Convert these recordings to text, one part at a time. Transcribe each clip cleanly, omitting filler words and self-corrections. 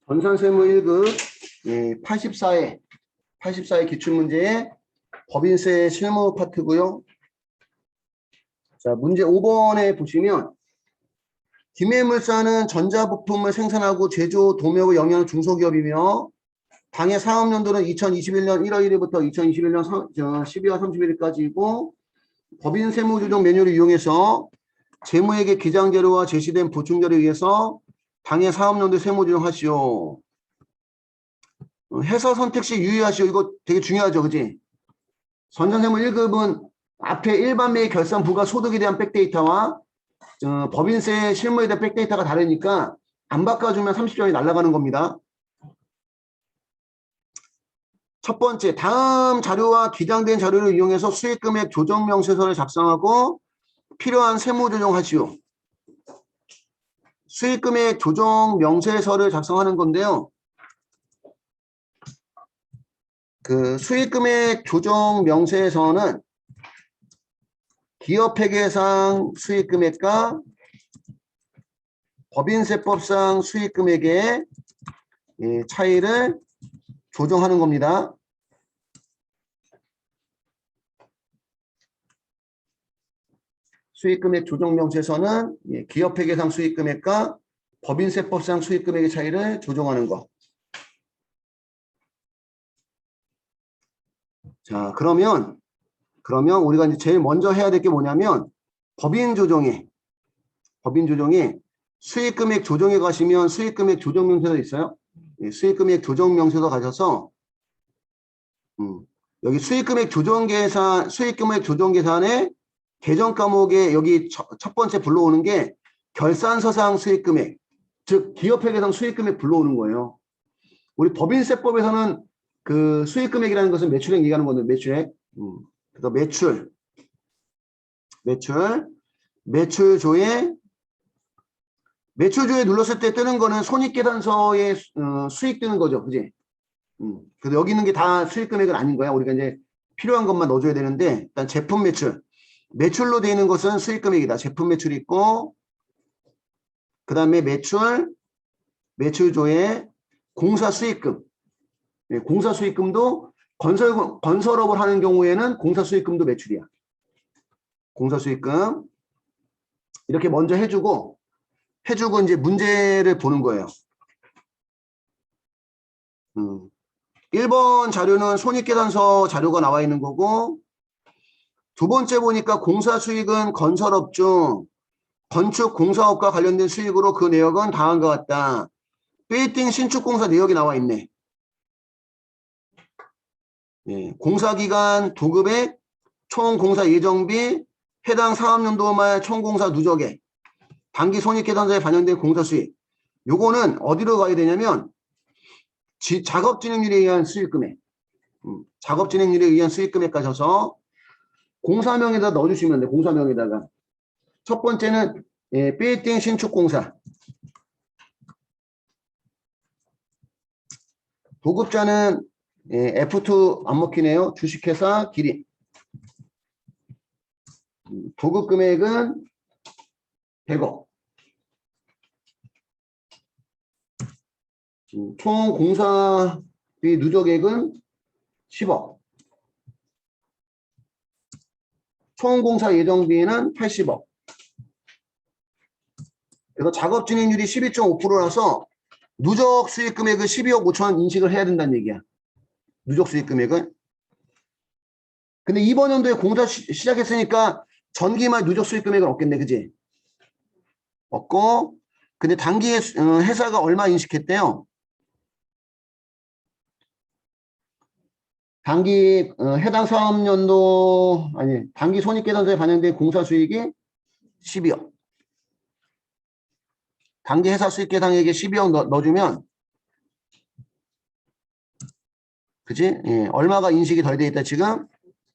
전산세무 1급 84회 기출문제의 법인세 실무 파트고요. 자, 문제 5번에 보시면 김해물산은 전자부품을 생산하고 제조, 도매업에 영위하는 중소기업이며 당해 사업연도는 2021년 1월 1일부터 2021년 12월 31일까지이고 법인 세무조정 매뉴얼을 이용해서 재무회계 기장자료와 제시된 보충자료에 의해서 당해 사업연도 세무조정하시오. 회사 선택 시 유의하시오. 이거 되게 중요하죠. 그지? 전산세무 1급은 앞에 일반 매입 결산 부가 소득에 대한 백데이터와 법인세 실무에 대한 백데이터가 다르니까 안 바꿔주면 30점이 날아가는 겁니다. 첫 번째, 다음 자료와 기장된 자료를 이용해서 수익금액 조정명세서를 작성하고 필요한 세무조정하시오. 수익금액 조정명세서를 작성하는 건데요. 그 수익금액 조정명세서는 기업회계상 수익금액과 법인세법상 수익금액의 차이를 조정하는 겁니다. 수익금액 조정명세서는 기업회계상 수익금액과 법인세법상 수익금액의 차이를 조정하는 것. 자, 그러면 우리가 이제 제일 먼저 해야 될 게 뭐냐면 법인 조정에 수익금액 조정에 가시면 수익금액 조정명세서 있어요. 수익금액 조정명세서 가셔서 여기 수익금액 조정계산의 계정 과목에 여기 첫 번째 불러오는 게 결산서상 수익금액, 즉 기업회계상 수익금액 불러오는 거예요. 우리 법인세법에서는 그 수익금액이라는 것은 매출액 얘기하는 건데 매출액. 그래서 매출조에 눌렀을 때 뜨는 거는 손익계산서에 수익 뜨는 거죠. 그지? 그래서 여기 있는 게 다 수익금액은 아닌 거야. 우리가 이제 필요한 것만 넣어줘야 되는데, 일단 제품 매출로 되어 있는 것은 수익금액이다. 제품 매출이 있고, 그 다음에 매출조에 공사 수익금. 공사 수익금도 건설업을 하는 경우에는 공사 수익금도 매출이야. 공사 수익금. 이렇게 먼저 해주고 이제 문제를 보는 거예요. 1번 자료는 손익계산서 자료가 나와 있는 거고, 두 번째 보니까 공사 수익은 건설업 중 건축 공사업과 관련된 수익으로 그 내역은 다음과 같다. 빌딩 신축공사 내역이 나와 있네. 공사기간 도급액, 총 공사 예정비, 해당 사업연도 말 총공사 누적액, 단기 손익계산서에 반영된 공사 수익. 요거는 어디로 가야 되냐면 작업 진행률에 의한 수익금액. 작업 진행률에 의한 수익금액 가셔서 공사명에다 넣어주시면 돼. 공사명에다가. 첫 번째는 빌딩 신축공사. 도급자는 F2 안 먹히네요. 주식회사 기린. 도급 금액은 100억. 총 공사비 누적액은 10억. 총 공사 예정비는 80억. 그래서 작업 진행률이 12.5%라서 누적 수익 금액은 12억 5천 인식을 해야 된다는 얘기야. 누적 수익 금액은. 근데 이번 연도에 공사 시작했으니까 전기말 누적 수익 금액은 없겠네. 그지? 없고. 근데 단기에 회사가 얼마 인식했대요? 단기 해당 사업연도 단기 손익계산서에 반영된 공사 수익이 12억. 단기 회사 수익계산액에 12억 넣어주면 그치? 얼마가 인식이 덜 돼 있다 지금?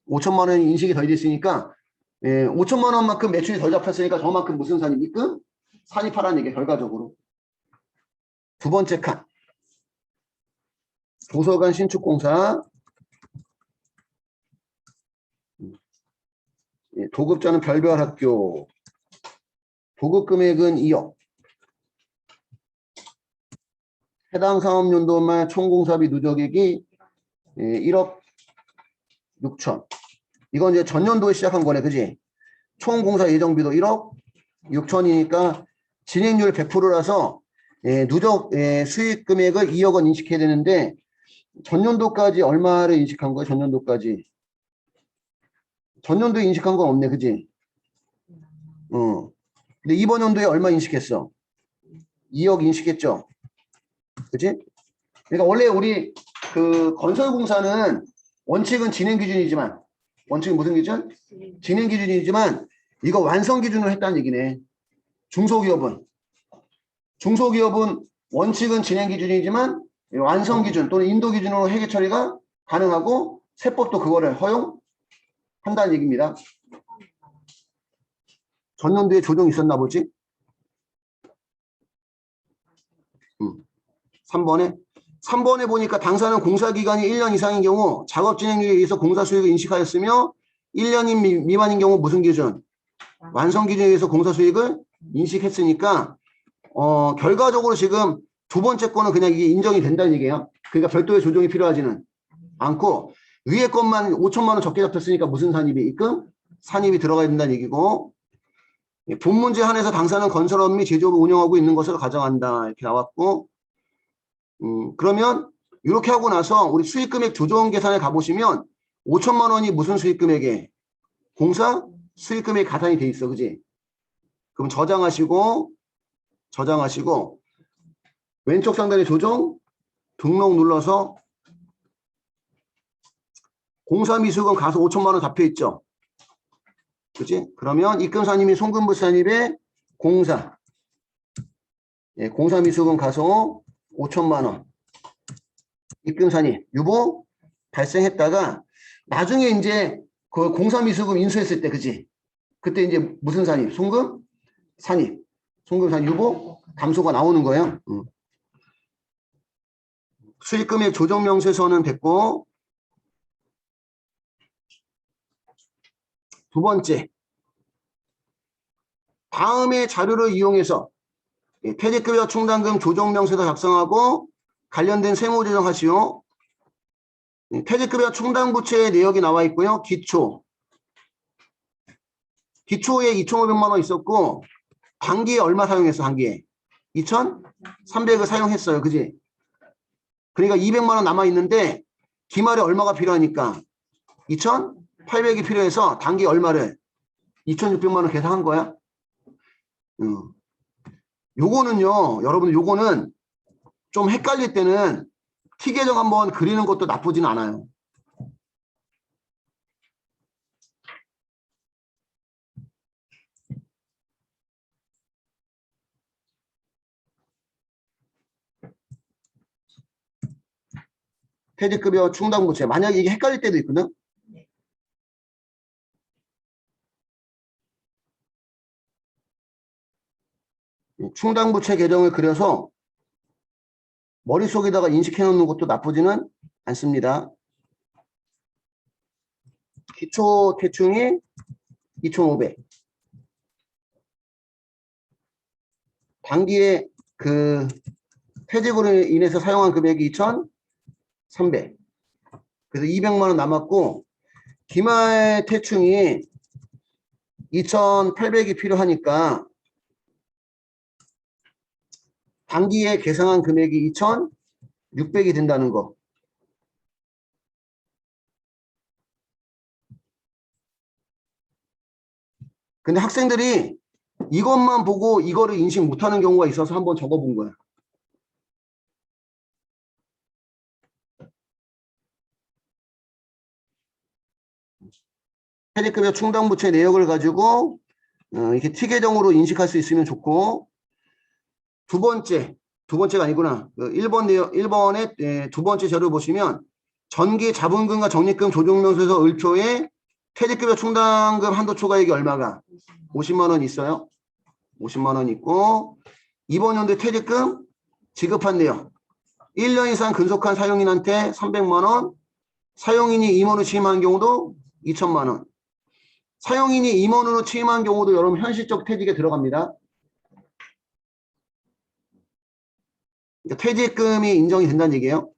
5천만 원이 인식이 덜 돼 있으니까 5천만 원만큼 매출이 덜 잡혔으니까 저만큼 무슨 산입? 입금? 산입하라는 얘기야 결과적으로. 두 번째 칸 도서관 신축공사. 도급자는 별별학교. 도급 금액은 2억. 해당 사업연도 말 총공사비 누적액이 1억 6천. 이건 이제 전년도에 시작한 거네, 그지? 총공사 예정비도 1억 6천이니까 진행률 100%라서 누적 수익 금액을 2억 원 인식해야 되는데 전년도까지 얼마를 인식한 거야? 전년도까지. 전년도에 인식한 건 없네, 그지? 근데 이번 연도에 얼마 인식했어? 2억 인식했죠? 그지? 그러니까 원래 우리 그 건설공사는 원칙은 진행 기준이지만, 원칙은 무슨 기준? 진행 기준이지만 이거 완성 기준으로 했다는 얘기네. 중소기업은 원칙은 진행 기준이지만 완성 기준 또는 인도 기준으로 회계 처리가 가능하고 세법도 그거를 허용한다는 얘기입니다. 전년도에 조정이 있었나 보지? 3번에 보니까 당사는 공사기간이 1년 이상인 경우 작업 진행에 의해서 공사 수익을 인식하였으며 1년 미만인 경우 무슨 기준? 완성 기준에 의해서 공사 수익을 인식했으니까 결과적으로 지금 두 번째 거는 그냥 이게 인정이 된다는 얘기예요. 그러니까 별도의 조정이 필요하지는 않고 위에 것만 5천만 원 적게 잡혔으니까 무슨 산입이 입금? 산입이 들어가야 된다는 얘기고 본 문제 한해서 당사는 건설업 및 제조업을 운영하고 있는 것으로 가정한다 이렇게 나왔고 그러면 이렇게 하고 나서 우리 수익금액 조정 계산에 가보시면 5천만 원이 무슨 수익금액에? 공사 수익금액 가산이 돼 있어. 그지? 그럼 저장하시고 왼쪽 상단에 조정 등록 눌러서 공사 미수금 가서 5천만 원 잡혀 있죠. 그지? 그러면 입금산입이 송금부산입의 공사 미수금 가서 5천만 원 입금산입 유보 발생했다가 나중에 이제 그 공사 미수금 인수했을 때 그지? 그때 이제 무슨 산입? 송금 산입 유보 감소가 나오는 거예요. 수익금액 조정 명세서는 됐고 두 번째 다음의 자료를 이용해서 퇴직급여 충당금 조정 명세서 작성하고 관련된 세무 조정하시오. 퇴직급여 충당부채의 내역이 나와 있고요. 기초에 2,500만 원 있었고 단기에 얼마 사용했어? 단기에 2,300을 사용했어요. 그지? 그러니까 200만 원 남아 있는데 기말에 얼마가 필요하니까 2,800이 필요해서 단기 얼마를 2,600만 원 계산한 거야. 요거는요, 여러분 요거는 좀 헷갈릴 때는 T 계정 한번 그리는 것도 나쁘진 않아요. 퇴직급여 충당부채. 만약에 이게 헷갈릴 때도 있거든. 충당부채 계정을 그려서 머릿속에다가 인식해 놓는 것도 나쁘지는 않습니다. 기초 대충이 2,500. 단기에 그 퇴직으로 인해서 사용한 금액이 2,300. 그래서 200만 원 남았고 기말 퇴충이 2,800이 필요하니까 단기에 계상한 금액이 2,600이 된다는 거. 근데 학생들이 이것만 보고 이거를 인식 못하는 경우가 있어서 한번 적어본 거야. 퇴직급여 충당부채 내역을 가지고 이렇게 T 계정으로 인식할 수 있으면 좋고 두 번째가 아니구나. 1번의 두 번째 자료 보시면 전기 자본금과 적립금 조정명세서 을표에 퇴직급여 충당금 한도 초과액이 얼마가? 50만 원 있어요. 50만 원 있고 이번 연도에 퇴직금 지급한 내역 1년 이상 근속한 사용인한테 300만 원, 사용인이 임원으로 취임한 경우도 2천만 원. 사용인이 임원으로 취임한 경우도 여러분 현실적 퇴직에 들어갑니다. 그러니까 퇴직금이 인정이 된다는 얘기예요.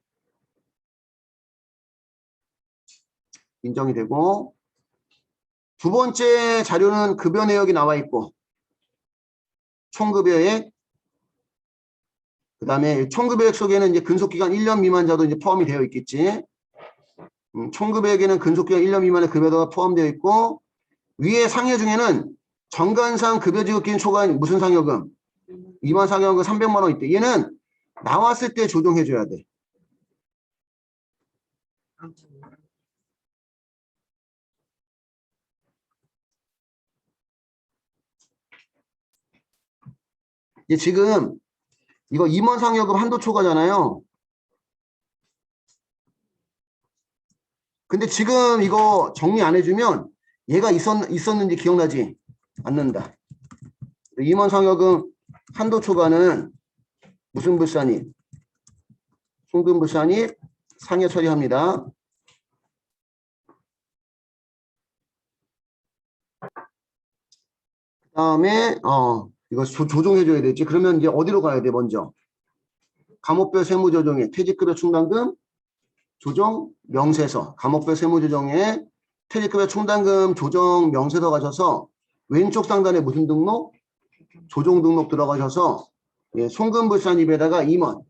인정이 되고, 두 번째 자료는 급여 내역이 나와 있고, 총급여액, 그 다음에 총급여액 속에는 이제 근속기간 1년 미만자도 이제 포함이 되어 있겠지. 총급여액에는 근속기간 1년 미만의 급여가 포함되어 있고, 위에 상여 중에는 정관상 급여지급기준 초과한 무슨 상여금? 2만 상여금 300만 원 있대. 얘는 나왔을 때 조정해줘야 돼. 이제 지금 이거 임원 상여금 한도 초과잖아요. 근데 지금 이거 정리 안 해주면 얘가 있었는지 기억나지 않는다. 임원 상여금 한도 초과는 무슨 불산입? 송금 불산입 상여 처리합니다. 그 다음에 이거 조정해줘야 되지. 그러면 이제 어디로 가야 돼 먼저? 감옥별 세무조정에 퇴직급여 충당금 조정 명세서, 감옥별 세무조정에 퇴직급여 충당금 조정 명세서 가셔서 왼쪽 상단에 무슨 등록? 조정 등록 들어가셔서 송금불산입에다가 임원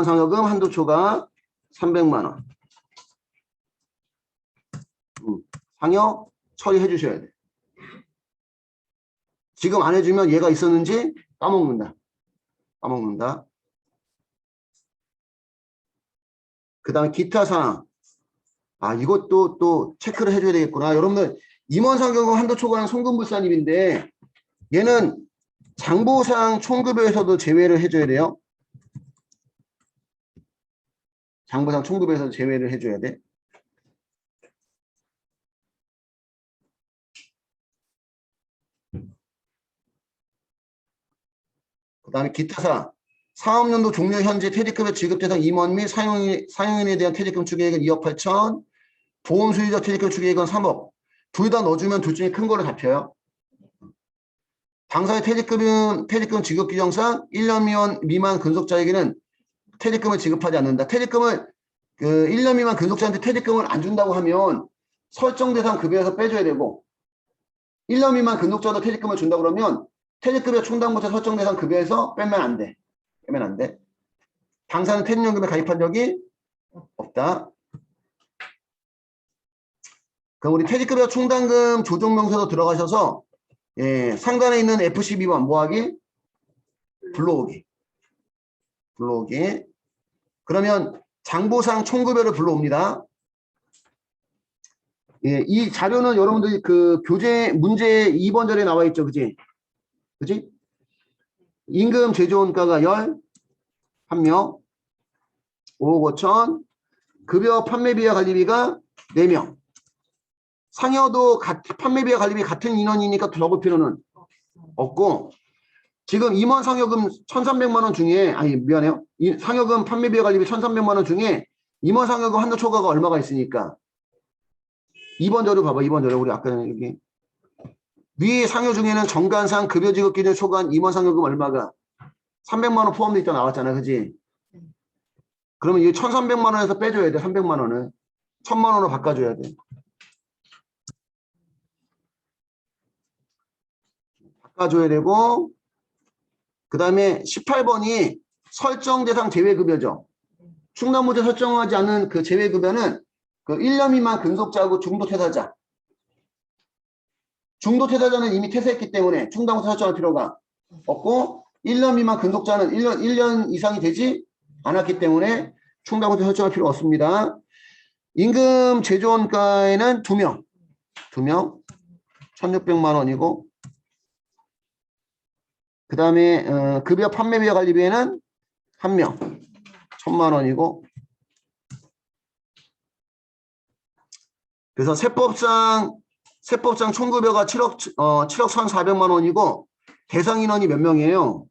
상여금 한도 초과 300만 원 상여 처리해 주셔야 돼. 지금 안 해주면 얘가 있었는지 까먹는다. 그 다음에 기타 사항. 이것도 또 체크를 해줘야 되겠구나. 여러분들 임원 상여금 한도 초과는 송금불산입인데 얘는 장보상 총급여에서도 제외를 해줘야 돼요. 장보상 총급여에서도 제외를 해줘야 돼. 그 다음에 기타사 사업연도 종료 현재 퇴직급여 지급 대상 임원 및 사용인에 대한 퇴직금 추계액은 2억 8천, 보험 수유자 퇴직금 추계액은 3억. 둘 다 넣어주면 둘 중에 큰 거를 잡혀요. 당사의 퇴직금 지급 규정상 1년 미만 근속자에게는 퇴직금을 지급하지 않는다. 퇴직금을 1년 미만 근속자한테 퇴직금을 안 준다고 하면 설정 대상 급여에서 빼줘야 되고 1년 미만 근속자도 퇴직금을 준다고 그러면 퇴직급여 충당부터 설정 대상 급여에서 빼면 안 돼. 당사는 퇴직연금에 가입한 적이 없다. 그럼 우리 퇴직급여 충당금 조정명세서 들어가셔서 상단에 있는 F12번 뭐하기? 불러오기. 그러면 장보상 총급여를 불러옵니다. 이 자료는 여러분들이 그 교재 문제 2번 절에 나와 있죠. 그지? 임금 제조원가가 11명, 5억 5천, 급여 판매비와 관리비가 4명. 상여도 판매비와 관리비 같은 인원이니까 적을 필요는 없고 지금 임원 상여금 1,300만 원 중에 미안해요. 상여금 판매비와 관리비 1,300만 원 중에 임원 상여금 한도 초과가 얼마가 있으니까 2번 자료 봐봐. 2번 자료 우리 아까 여기 위 상여 중에는 정관상 급여 지급 기준 초과한 임원 상여금 얼마가 300만 원 포함되어 있다 나왔잖아. 그지? 그러면 이 1,300만 원에서 빼줘야 돼. 300만 원을 1,000만 원으로 바꿔줘야 돼. 바꿔줘야 되고 그 다음에 18번이 설정 대상 제외급여죠. 충당부터 설정하지 않은 그 제외급여는 그 1년 미만 근속자하고 중도퇴사자. 중도퇴사자는 이미 퇴사했기 때문에 충당부터 설정할 필요가 없고 1년 미만 근속자는 1년 이상이 되지 않았기 때문에 충당부터 설정할 필요가 없습니다. 임금 제조원가에는 2명 1,600만 원이고 그 다음에 급여 판매비와 관리비에는 1명 1,000만 원이고 그래서 세법상 총급여가 7억 1,400만 원이고 대상 인원이 몇 명이에요?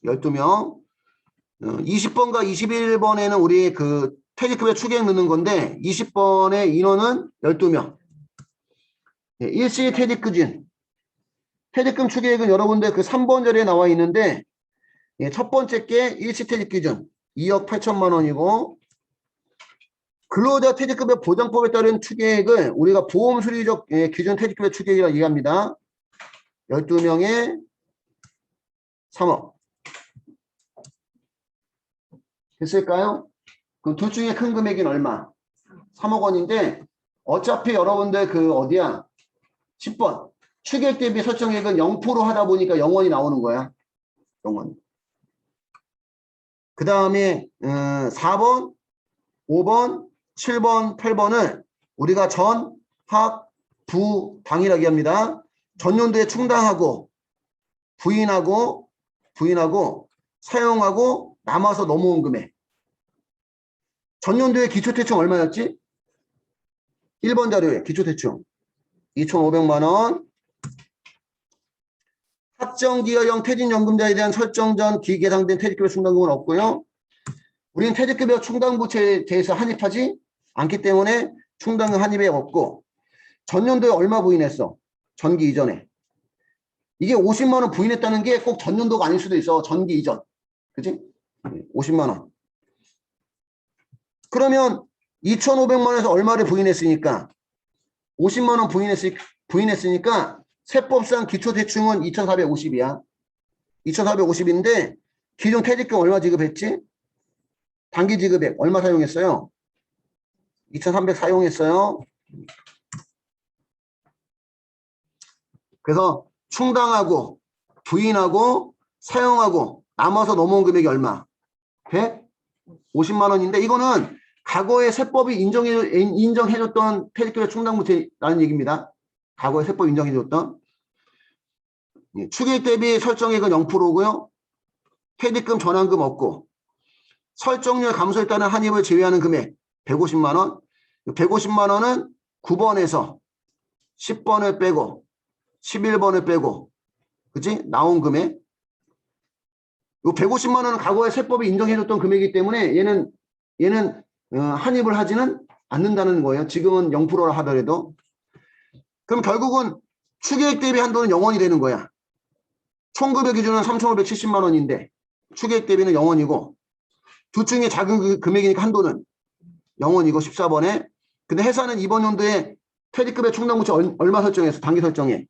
12명. 20번과 21번에는 우리 그 퇴직급여 추계액 넣는 건데 20번의 인원은 12명. 일시 퇴직금 추계액은 여러분들 그 3번 자리에 나와 있는데 예, 첫 번째 게 일시퇴직 기준 2억 8천만 원이고 근로자 퇴직급여 보장법에 따른 추계액을 우리가 보험수리적 예, 기준 퇴직급여 추계액이라고 얘기합니다. 12명에 3억. 됐을까요? 그럼 둘 중에 큰 금액은 얼마? 3억 원인데 어차피 여러분들 그 어디야? 10번. 추계액 대비 설정액은 0% 하다 보니까 0원이 나오는 거야. 0원. 그 다음에 4번, 5번, 7번, 8번을 우리가 전, 학, 부, 당이라고 합니다. 전년도에 충당하고 부인하고 사용하고 남아서 넘어온 금액. 전년도에 기초대충 얼마였지? 1번 자료에 기초대충 2,500만 원. 확정기여형 퇴직연금자에 대한 설정 전 기계상된 퇴직급여 충당금은 없고요. 우리는 퇴직급여 충당부채에 대해서 환입하지 않기 때문에 충당금 환입에 없고 전년도에 얼마 부인했어? 전기 이전에. 이게 50만 원 부인했다는 게 꼭 전년도가 아닐 수도 있어. 전기 이전. 그치? 50만 원. 그러면 2,500만 원에서 얼마를 부인했으니까 50만 원 부인했으니까 세법상 기초대충은 2,450이야. 2,450인데 기존 퇴직금 얼마 지급했지? 단기 지급액 얼마 사용했어요? 2,300 사용했어요. 그래서 충당하고 부인하고 사용하고 남아서 넘어온 금액이 얼마? 150만 원인데 이거는 과거에 세법이 인정해줬던 퇴직급여 충당부채라는 얘기입니다. 과거에 세법 인정해줬던. 추계액 대비 설정액은 0%고요. 퇴직금 전환금 없고 설정률 감소에 따른 환입을 제외하는 금액 150만 원. 150만 원은 9번에서 10번을 빼고 11번을 빼고 그치? 나온 금액. 요 150만 원은 과거에 세법이 인정해줬던 금액이기 때문에 얘는 환입을 하지는 않는다는 거예요. 지금은 0%라 하더라도. 그럼 결국은 추계액 대비 한도는 0원이 되는 거야. 총급여 기준은 3,570만 원인데 추계액 대비는 0원이고 둘 중에 작은 금액이니까 한도는 0원이고 14번에. 근데 회사는 이번 연도에 퇴직급여 충당부채 얼마 설정했어? 단기 설정에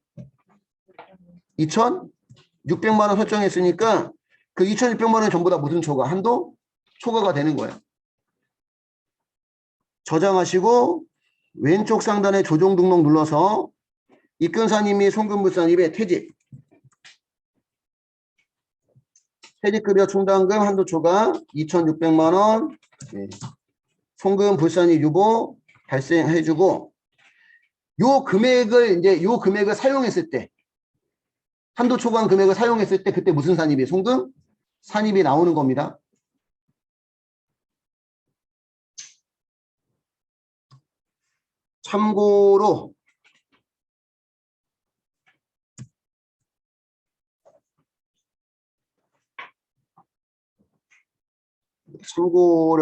2,600만 원 설정했으니까 그 2,600만 원이 전부 다 무슨 초과? 한도? 초과가 되는 거야. 저장하시고 왼쪽 상단에 조정 등록 눌러서 입금사님이 송금불사님의 퇴직급여 충당금 한도 초과 2,600만 원 송금불사님 유보 발생해주고 요 금액을 사용했을 때 한도 초과한 금액을 사용했을 때 그때 무슨 산입이? 송금? 산입이 나오는 겁니다. 참고로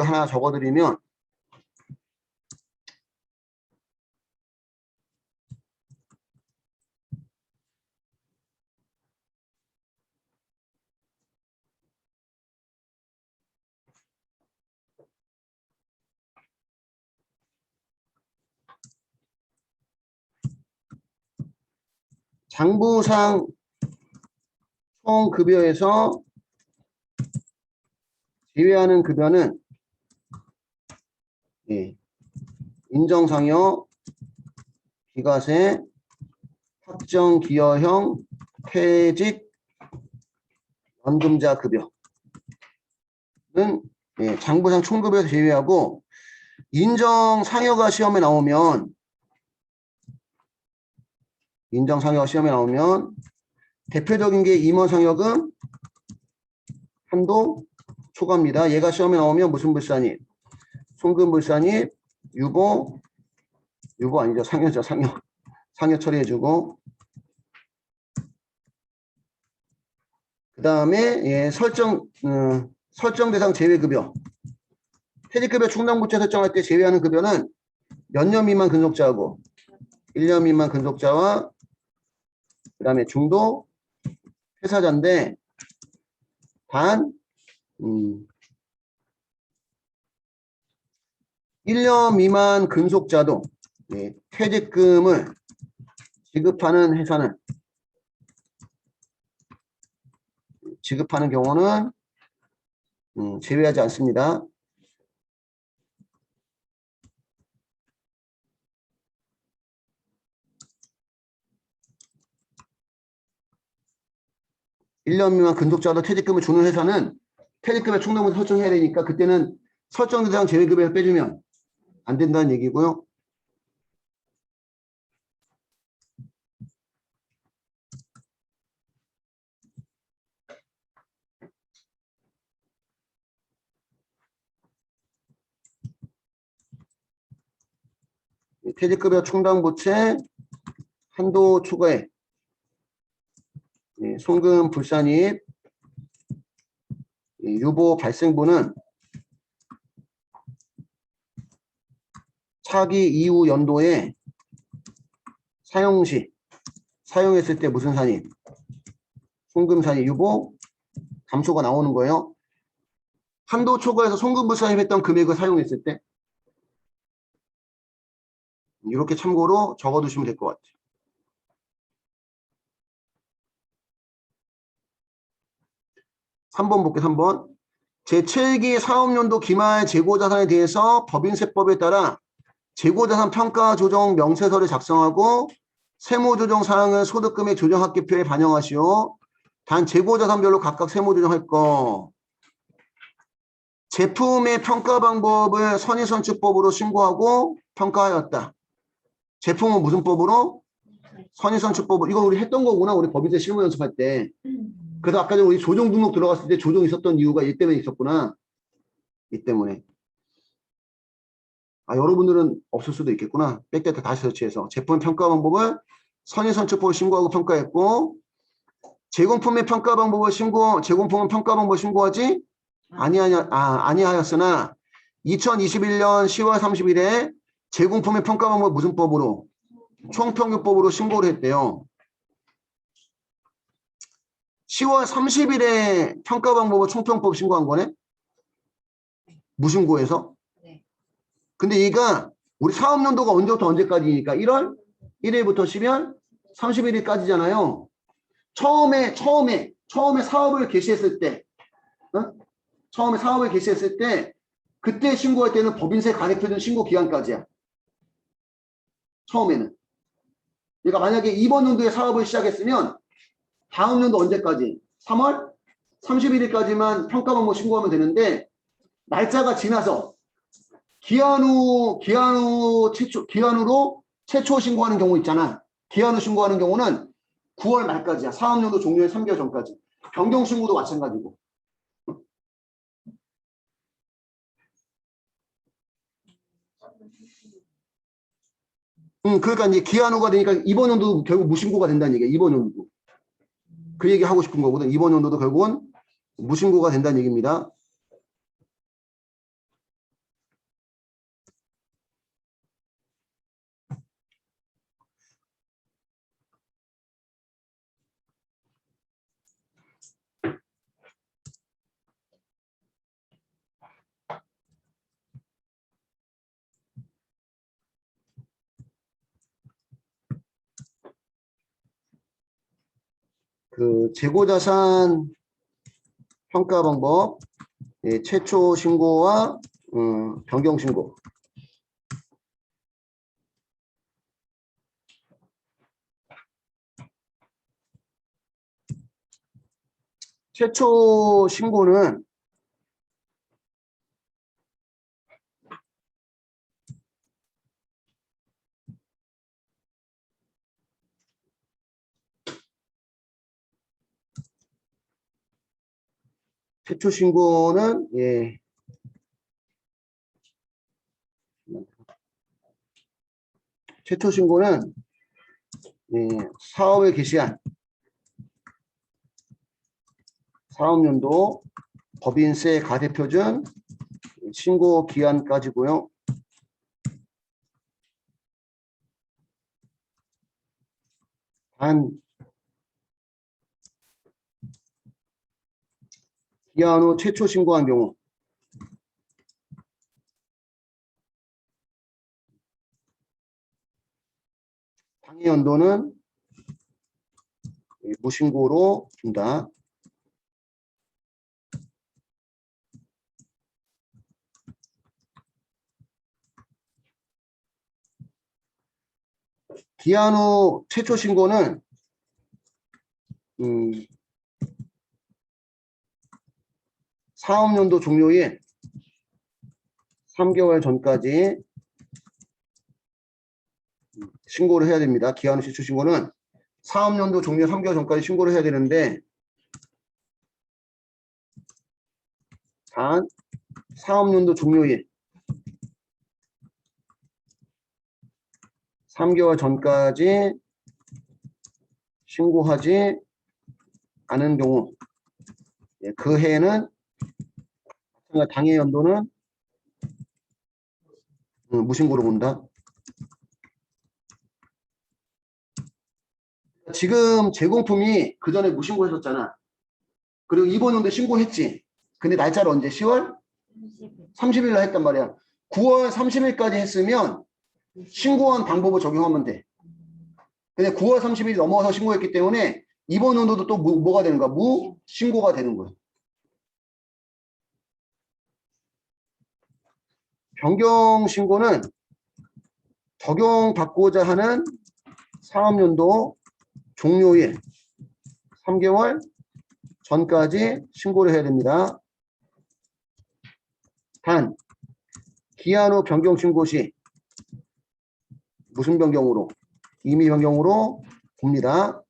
하나 적어드리면 장부상 총급여에서 제외하는 급여는 인정상여, 비과세, 확정기여형, 퇴직, 연금자 급여는 장부상 총급여에서 제외하고 인정상여가 시험에 나오면 대표적인 게 임원상여금 한도 초과입니다. 얘가 시험에 나오면 무슨 불산입? 송금불산입, 유보 아니죠. 상여죠. 상여 처리해주고 그 다음에 설정 대상 제외급여 퇴직급여 충당부채 설정할 때 제외하는 급여는 몇 년 미만 근속자하고 1년 미만 근속자와 그 다음에 중도 회사자인데 단 1년 미만 근속자도 퇴직금을 지급하는 회사는 지급하는 경우는 제외하지 않습니다. 일 년 미만 근속자도 퇴직금을 주는 회사는 퇴직금의 충당을 설정해야 되니까 그때는 설정 대상 제외급여를 빼주면 안 된다는 얘기고요. 퇴직급여 충당부채 한도 초과액, 송금 불산입, 유보 발생분은 차기 이후 연도에 사용 시 사용했을 때 무슨 산입, 송금 산입, 유보 감소가 나오는 거예요. 한도 초과해서 송금 불산입했던 금액을 사용했을 때 이렇게 참고로 적어두시면 될 것 같아요. 3번 볼게요. 3번. 제7기 사업연도 기말 재고자산에 대해서 법인세법에 따라 재고자산 평가 조정 명세서를 작성하고 세무조정 사항을 소득금액 조정합계표에 반영하시오. 단 재고자산별로 각각 세무조정할 거. 제품의 평가 방법을 선의선출법으로 신고하고 평가하였다. 제품은 무슨 법으로? 선의선출법으로. 이거 우리 했던 거구나. 우리 법인세 실무 연습할 때. 그래서 아까 전에 우리 조정 등록 들어갔을 때 조정 있었던 이유가 이 때문에 있었구나. 이 때문에. 여러분들은 없을 수도 있겠구나. 백데이터 다시 설치해서. 제품 평가 방법을 선의선출법을 신고하고 평가했고, 제공품의 평가 방법을 제공품은 평가 방법을 신고하지? 아니하였으나, 2021년 10월 30일에 제공품의 평가 방법을 무슨 법으로? 총평균법으로 신고를 했대요. 10월 30일에 평가 방법을 총평법 신고한 거네? 무신고해서? 근데 얘가 우리 사업연도가 언제부터 언제까지니까 1월 1일부터 12월 31일까지잖아요. 처음에 사업을 개시했을 때, 처음에 사업을 개시했을 때 그때 신고할 때는 법인세 가입표준 신고 기간까지야. 처음에는. 그러니까 만약에 이번 연도에 사업을 시작했으면 다음 연도 언제까지? 3월 31일까지만 평가 방법 신고하면 되는데 날짜가 지나서 기한으로 최초 신고하는 경우 있잖아. 기한 후 신고하는 경우는 9월 말까지야. 사업연도 종료의 3개월 전까지. 변경 신고도 마찬가지고. 그러니까 이제 기한 후가 되니까 이번 연도도 결국 무신고가 된다는 얘기야. 이번 연도. 그 얘기 하고 싶은 거거든. 이번 연도도 결국은 무신고가 된다는 얘기입니다. 그 재고자산 평가 방법, 최초 신고와 변경 신고. 최초 신고는 최초 신고는 최초 신고는 사업을 개시한 사업연도 법인세 가세표준 신고 기한까지고요. 단 기한 후 최초 신고한 경우 당해 연도는 무신고로 준다. 기한 후 최초 신고는 사업연도 종료일 3개월 전까지 신고를 해야 됩니다. 기한 후 최초 신고는 사업연도 종료 3개월 전까지 신고를 해야 되는데 단 사업연도 종료일 3개월 전까지 신고하지 않은 경우 그 해에는 당해 연도는 무신고로 본다. 지금 제공품이 그 전에 무신고했었잖아. 그리고 이번 연도에 신고했지. 근데 날짜를 언제? 10월 30일 날 했단 말이야. 9월 30일까지 했으면 신고한 방법을 적용하면 돼. 근데 9월 30일 넘어서 신고했기 때문에 이번 연도도 또 뭐가 되는 거야? 무신고가 되는 거야. 변경 신고는 적용받고자 하는 사업연도 종료일 3개월 전까지 신고를 해야 됩니다. 단 기한 후 변경 신고 시 무슨 변경으로? 임의 변경으로 봅니다.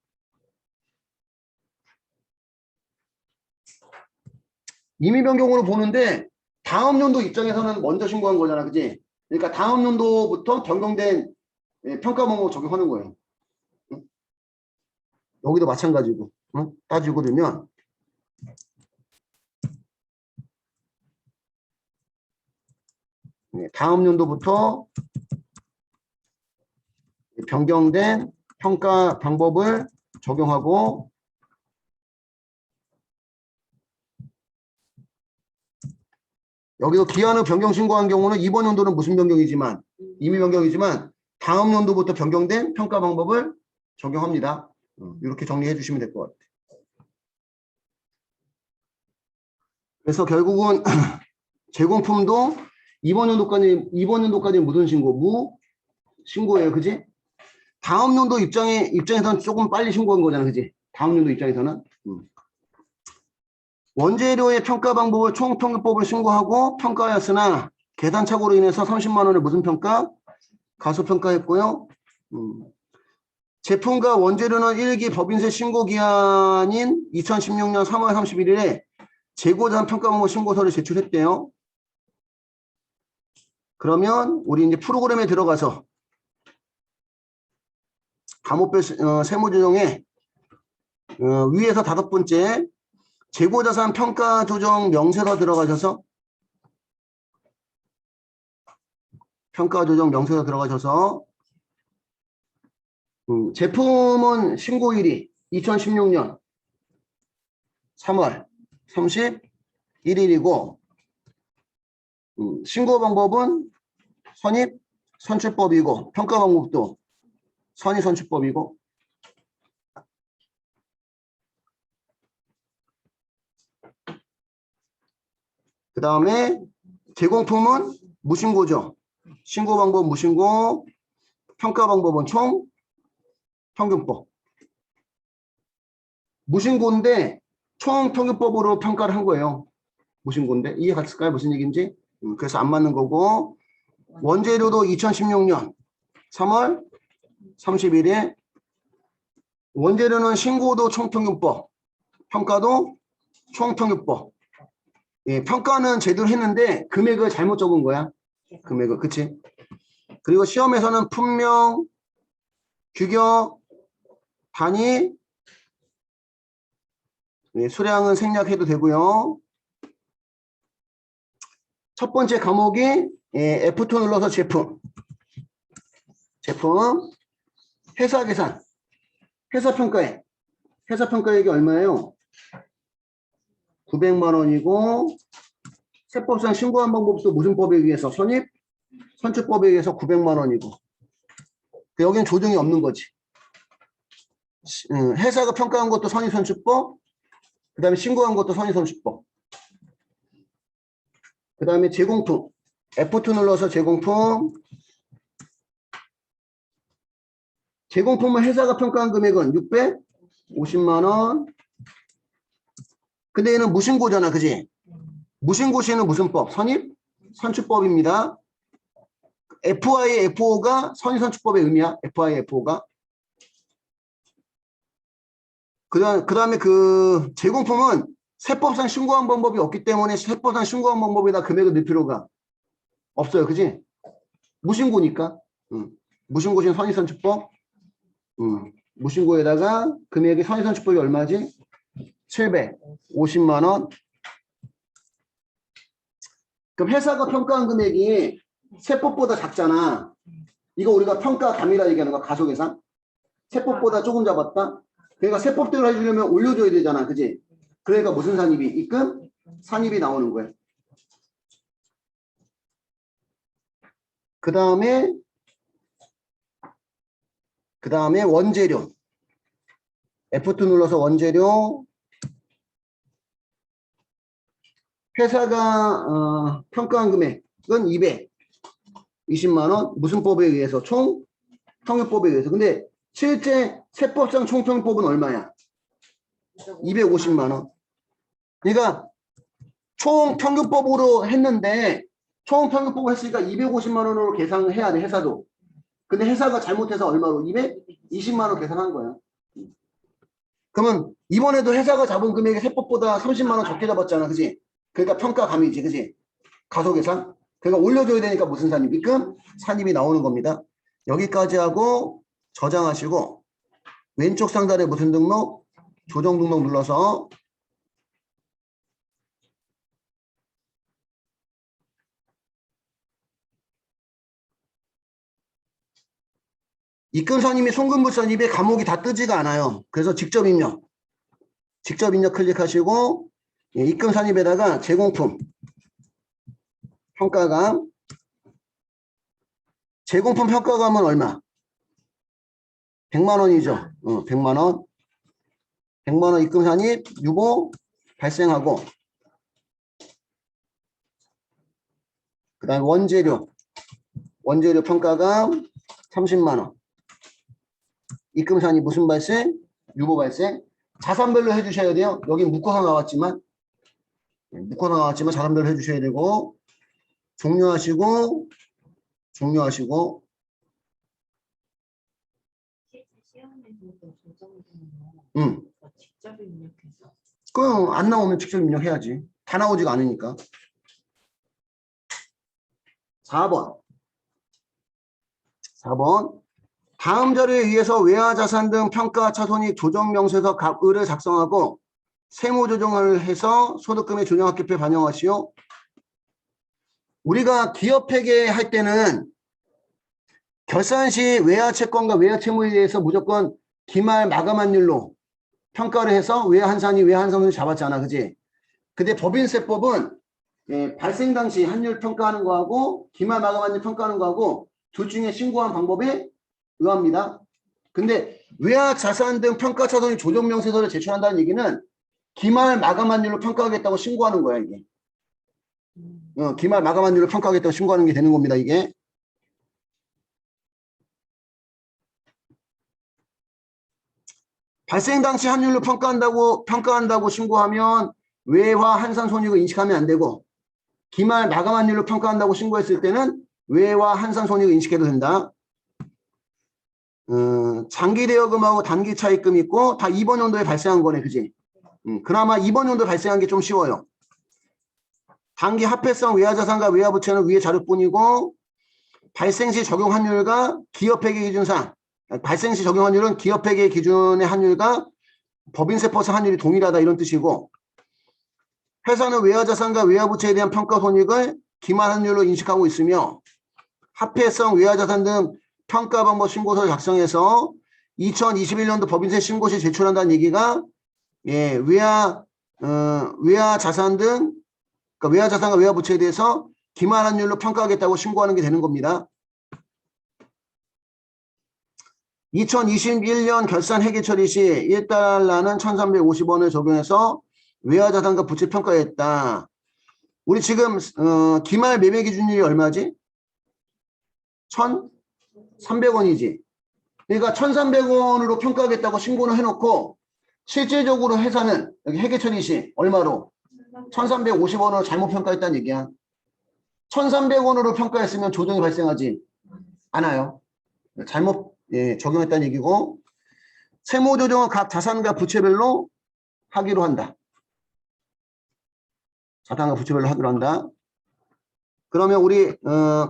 임의 변경으로 보는데 다음 연도 입장에서는 먼저 신고한 거잖아. 그지? 그러니까 다음 연도부터 변경된 평가 방법 적용하는 거예요. 응? 여기도 마찬가지고. 응? 따지고 들면 다음 연도부터 변경된 평가 방법을 적용하고 여기도 기한 후 변경 신고한 경우는 이번 연도는 무슨 변경이지만 임의 변경이지만 다음 연도부터 변경된 평가 방법을 적용합니다. 이렇게 정리해 주시면 될 것 같아요. 그래서 결국은 제공품도 이번 연도까지 무슨 신고? 무신고예요. 그지? 다음 연도 입장에서는 조금 빨리 신고한 거잖아. 그지? 다음 연도 입장에서는. 원재료의 평가 방법을 총평균법을 신고하고 평가하였으나 계산착오로 인해서 30만 원을 무슨 평가? 가소평가했고요. 제품과 원재료는 1기 법인세 신고기한인 2016년 3월 31일에 재고자산 평가 방법 신고서를 제출했대요. 그러면 우리 이제 프로그램에 들어가서 감옥별 세무조정에 위에서 5번째 재고자산 평가조정 명세서 들어가셔서 제품은 신고일이 2016년 3월 31일이고 신고 방법은 선입 선출법이고 평가 방법도 선입 선출법이고 그 다음에 제공품은 무신고죠. 신고 방법 무신고, 평가 방법은 총 평균법. 무신고인데 총 평균법으로 평가를 한 거예요. 무신고인데 이해 갔을까요? 무슨 얘기인지? 그래서 안 맞는 거고 원재료도 2016년 3월 31일 원재료는 신고도 총평균법, 평가도 총평균법. 예, 평가는 제대로 했는데 금액을 잘못 적은 거야. 금액을, 그치? 그리고 시험에서는 품명, 규격, 단위, 예, 수량은 생략해도 되고요. 첫 번째 과목이 예, F2 눌러서 제품, 회사 계산, 회사 평가액이 얼마예요? 900만 원이고 세법상 신고한 방법도 무슨 법에 의해서 선입 선출법에 의해서 900만 원이고 여기는 조정이 없는 거지. 회사가 평가한 것도 선입 선출법, 그 다음에 신고한 것도 선입 선출법, 그 다음에 제공품 F2 눌러서 제공품. 제공품을 회사가 평가한 금액은 650만 원. 근데 얘는 무신고잖아, 그지? 무신고 시에는 무슨 법? 선입 선출법입니다. FI, FO가 선입 선출법의 의미야. FI, FO가. 그 다음에 그 제공품은 세법상 신고한 방법이 없기 때문에 세법상 신고한 방법에다 금액을 넣을 필요가 없어요, 그지? 무신고니까. 무신고 시는 선입 선출법. 무신고에다가 금액이 선입 선출법이 얼마지? 750만 원. 그럼 회사가 평가한 금액이 세법보다 작잖아. 이거 우리가 평가감이라 얘기하는 거, 가속예상. 세법보다 조금 잡았다. 그러니까 세법대로 해주려면 올려줘야 되잖아, 그지? 그러니까 무슨 산입이? 입금? 산입이 나오는 거예요. 그 다음에 원재료. F2 눌러서 원재료. 회사가 평가한 금액은 220만 원. 무슨 법에 의해서? 총평균법에 의해서. 근데 실제 세법상 총평균법은 얼마야? 250만 원. 그러니까 총평균법으로 했는데 총평균법을 했으니까 250만 원으로 계산을 해야 돼, 회사도. 근데 회사가 잘못해서 얼마로? 220만 원 계산한 거야. 그러면 이번에도 회사가 잡은 금액이 세법보다 30만 원 적게 잡았잖아, 그지? 그러니까 평가감이지, 그지? 가속예상. 그러니까 올려줘야 되니까 무슨 산입? 입금? 산입이 나오는 겁니다. 여기까지 하고 저장하시고 왼쪽 상단에 무슨 등록? 조정 등록 눌러서 입금선임이 송금부선입에 과목이 다 뜨지가 않아요. 그래서 직접 입력 클릭하시고 입금선입에다가 제공품 평가감. 제공품 평가감은 얼마? 100만 원이죠. 100만 원. 100만 원 입금산입 유보 발생하고 그 다음에 원재료 평가감 30만 원. 입금산입 무슨 발생? 유보 발생. 자산별로 해주셔야 돼요. 여기 묶어서 나왔지만 자산별로 해주셔야 되고 종료하시고 직접 입력해서. 그럼 안 나오면 직접 입력해야지. 다 나오지가 않으니까. 4번. 다음 자료에 의해서 외화자산 등 평가 차손익 조정 명세서 갑을을 작성하고 세무 조정을 해서 소득금의 조정합계표에 반영하시오. 우리가 기업회계 할 때는 결산 시 외화 채권과 외화 채무에 대해서 무조건 기말 마감환율로 평가를 해서 외환산이 외환산을 잡았잖아, 그지? 근데 법인세법은 발생 당시 환율 평가하는 거하고 기말 마감환율 평가하는 거하고 둘 중에 신고한 방법에 의합니다. 근데 외화 자산 등 평가 차손익 조정 명세서를 제출한다는 얘기는 기말 마감환율로 평가하겠다고 신고하는 거야, 이게. 기말 마감환율로 평가하겠다고 신고하는 게 되는 겁니다, 이게. 발생 당시 환율로 평가한다고 신고하면 외화 환산 손익을 인식하면 안 되고 기말 마감 환율로 평가한다고 신고했을 때는 외화 환산 손익을 인식해도 된다. 장기 대여금하고 단기 차입금 있고 다 이번 연도에 발생한 거네, 그지? 그나마 이번 연도에 발생한 게 좀 쉬워요. 단기 화폐성 외화자산과 외화부채는 위에 자료뿐이고 발생 시 적용 환율과 기업회계 기준상 발생 시 적용 환율은 기업회계 기준의 환율과 법인세법상 환율이 동일하다 이런 뜻이고 회사는 외화자산과 외화부채에 대한 평가 손익을 기말 환율로 인식하고 있으며 화폐성 외화자산 등 평가 방법 신고서를 작성해서 2021년도 법인세 신고 시 제출한다는 얘기가 외화 외화 자산 등 그러니까 외화 자산과 외화 부채에 대해서 기말 환율로 평가하겠다고 신고하는 게 되는 겁니다. 2021년 결산 회계 처리 시 1달러는 1,350원을 적용해서 외화 자산과 부채 평가했다. 우리 지금 기말 매매 기준율이 얼마지? 1,300원이지. 그러니까 1,300원으로 평가하겠다고 신고를 해놓고 실질적으로 회사는 여기 회계 처리 시 얼마로? 1,350원으로 잘못 평가했다는 얘기야. 1,300원으로 평가했으면 조정이 발생하지 않아요. 잘못 적용했다는 얘기고, 세무 조정은 각 자산과 부채별로 하기로 한다. 자산과 부채별로 하기로 한다. 그러면 우리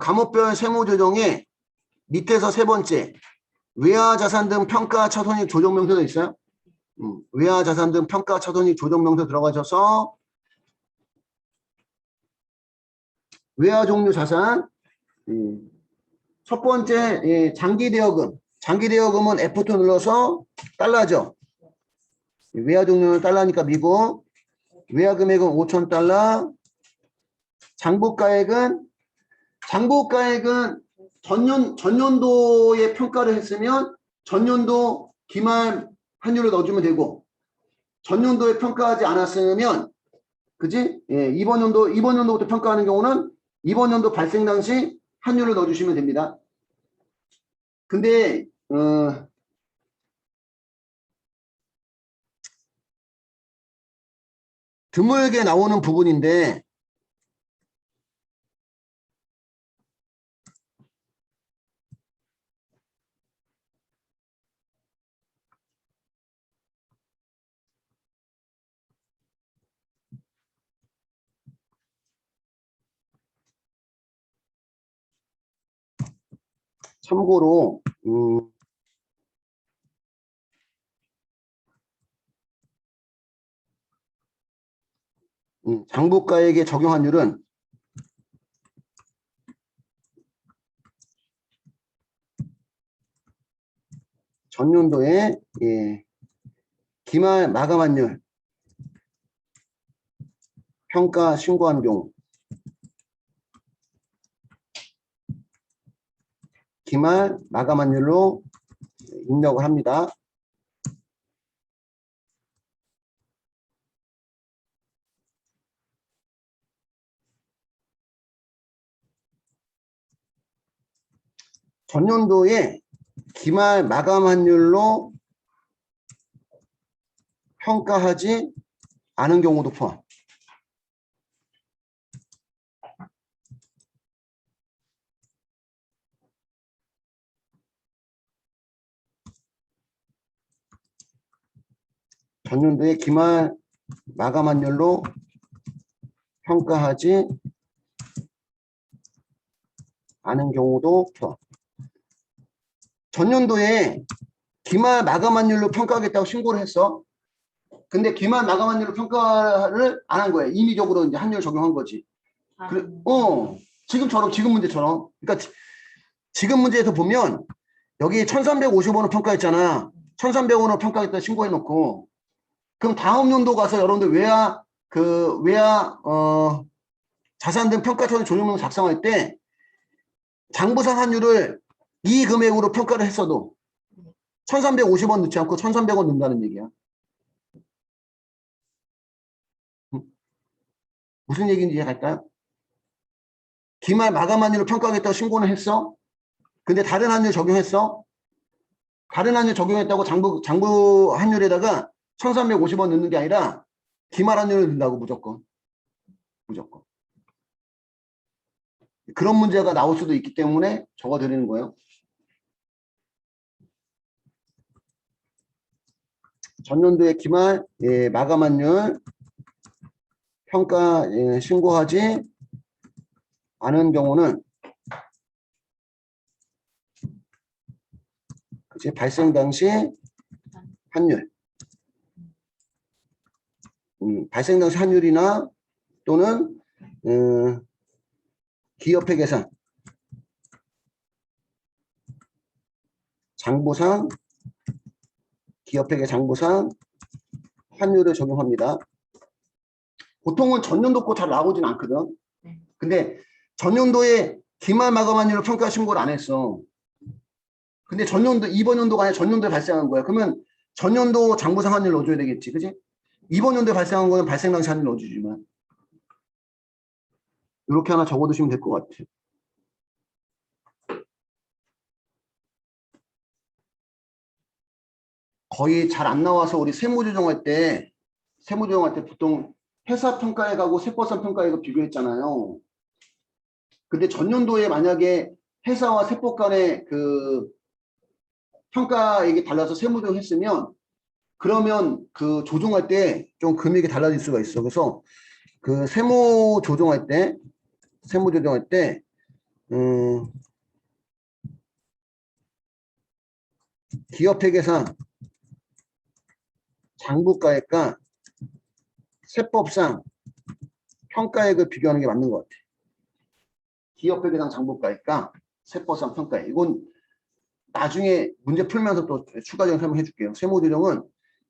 감옥별 세무 조정에 밑에서 세 번째 외화 자산 등 평가 차손익 조정 명세도 있어요. 외화 자산 등 평가 차손익 조정 명세 들어가셔서 외화 종류 자산 첫 번째 장기 대여금. 장기 대여금은 F2 눌러서 달러죠. 외화 종류는 달러니까 미국. 외화 금액은 5,000달러. 장부가액은 전년도에 평가를 했으면 전년도 기말 환율을 넣어주면 되고, 전년도에 평가하지 않았으면, 그지? 이번 연도부터 평가하는 경우는 이번 연도 발생 당시 환율을 넣어주시면 됩니다. 근데 드물게 나오는 부분인데 참고로 장부가액의 적용 환율은 전년도에 기말 마감 환율 평가 신고한 경우, 기말 마감 환율로 입력을 합니다. 전년도에 기말 마감 환율로 평가하지 않은 경우도 포함. 전년도에 기말 마감 환율로 평가하지 않은 경우도 포함. 전년도에 기말 마감 환율로 평가하겠다고 신고를 했어. 근데 기말 마감 환율로 평가를 안 한 거예요. 임의적으로 이제 환율 적용한 거지. 그래, 지금 문제처럼. 그러니까 지금 문제에서 보면 여기 1,350원을 평가했잖아. 1,300원을 평가했다 신고해놓고, 그럼 다음 연도 가서 여러분들 외화 자산 등 평가 처리 조정명 작성할 때 장부상 환율을 이 금액으로 평가를 했어도 1,350원 넣지 않고 1,300원 넣는다는 얘기야. 무슨 얘기인지 이해갈까요? 기말 마감 환율을 평가하겠다고 신고는 했어. 근데 다른 환율 적용했어. 다른 환율 적용했다고 장부 환율에다가 1,350원 넣는 게 아니라 기말 환율을 넣는다고 무조건. 그런 문제가 나올 수도 있기 때문에 적어드리는 거예요. 전년도의 기말 마감 환율 평가 신고하지 않은 경우는 그치? 발생 당시 환율, 발생 당시 환율이나 또는 기업회 계산, 장부상, 기업회계 장부상 환율을 적용합니다. 보통은 전년도 거 잘 나오진 않거든. 네. 근데 전년도에 기말 마감 환율 평가 신고를 안 했어. 근데 전년도, 이번 연도가 아니라 전년도에 발생한 거야. 그러면 전년도 장부상 환율 넣어줘야 되겠지. 그지? 이번 연도에 발생한 거는 발생 당시 환율 넣어주지만. 이렇게 하나 적어두시면 될 것 같아요. 거의 잘 안 나와서 우리 세무조정할 때 보통 회사 평가에 가고 세법상 평가에 가 비교했잖아요. 근데 전년도에 만약에 회사와 세법 간의 그 평가 이게 달라서 세무조정 했으면 그러면 그 조정할 때 좀 금액이 달라질 수가 있어. 그래서 그 세무조정할 때 기업회계상 장부가액과 세법상 평가액을 비교하는 게 맞는 것 같아. 기업회계상 장부가액과 세법상 평가액. 이건 나중에 문제 풀면서 또 추가적인 설명해 줄게요. 세무조정은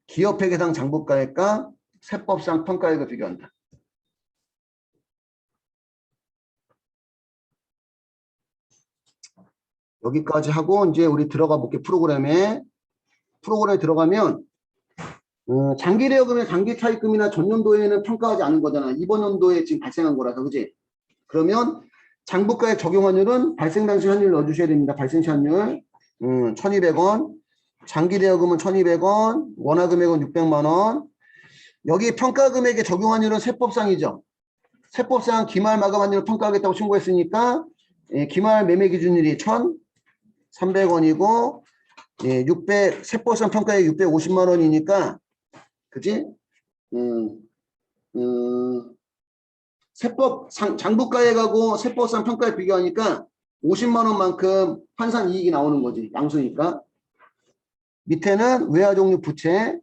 기업회계상 장부가액과 세법상 평가액을 비교한다. 여기까지 하고 이제 우리 들어가 볼게. 프로그램에 들어가면 장기대여금의 장기차입금이나 전년도에는 평가하지 않은 거잖아. 이번 연도에 지금 발생한 거라서. 그지? 그러면 장부가액 적용 환율은 발생 당시 환율 넣어주셔야 됩니다. 발생 시 환율 1200원, 장기대여금은 1200원, 원화금액은 600만 원. 여기 평가금액의 적용 환율은 세법상이죠. 세법상 기말 마감 환율을 평가하겠다고 신고했으니까 기말 매매 기준율이 1,300원이고 세법상 평가액 650만 원이니까 그지? 장부가액하고 세법상 평가액 비교하니까 50만 원만큼 환산 이익이 나오는 거지. 양수니까. 밑에는 외화 종류 부채.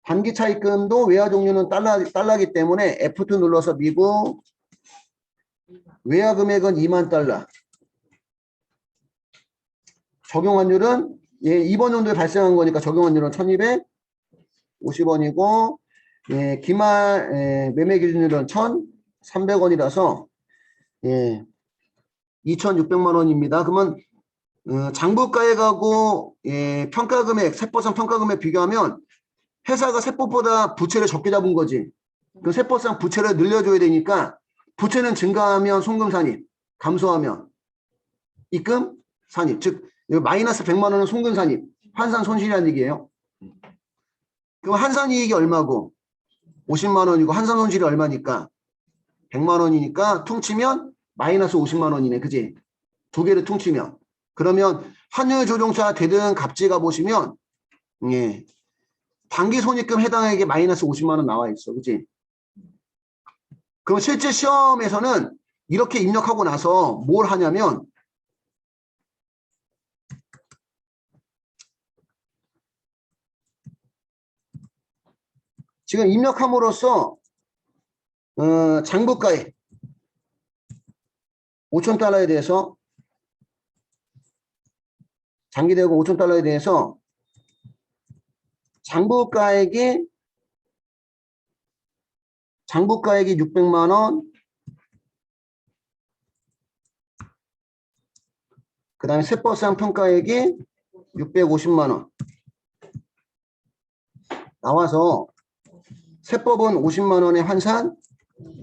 단기 차입금도 외화 종류는 달러기 때문에 F2 눌러서 미국. 외화 금액은 2만 달러. 적용 환율은 이번 연도에 발생한 거니까 적용 환율은 1250원이고 기말 매매 기준율은 1,300원이라서 2,600만 원입니다. 그러면 장부가액하고 평가금액, 세법상 평가금액 비교하면 회사가 세법보다 부채를 적게 잡은 거지. 그 세법상 부채를 늘려줘야 되니까 부채는 증가하면 송금산입, 감소하면 입금 산입. 즉 마이너스 100만 원은 송금산입, 환산 손실이라는 얘기예요. 그럼 환산 이익이 얼마고 50만 원이고 환산 손실이 얼마니까 100만 원이니까 퉁치면 마이너스 50만 원이네. 그지? 두 개를 퉁치면. 그러면 환율 조정차 대등 갑지가 보시면 단기 손익금 해당액에 마이너스 50만 원 나와 있어. 그지? 그럼 실제 시험에서는 이렇게 입력하고 나서 뭘 하냐면 지금 입력함으로써 장부가액 5,000달러에 대해서 장기대여금 5,000달러에 대해서 장부가액이 600만 원, 그 다음에 세법상 평가액이 650만 원 나와서 세법은 50만 원의 환산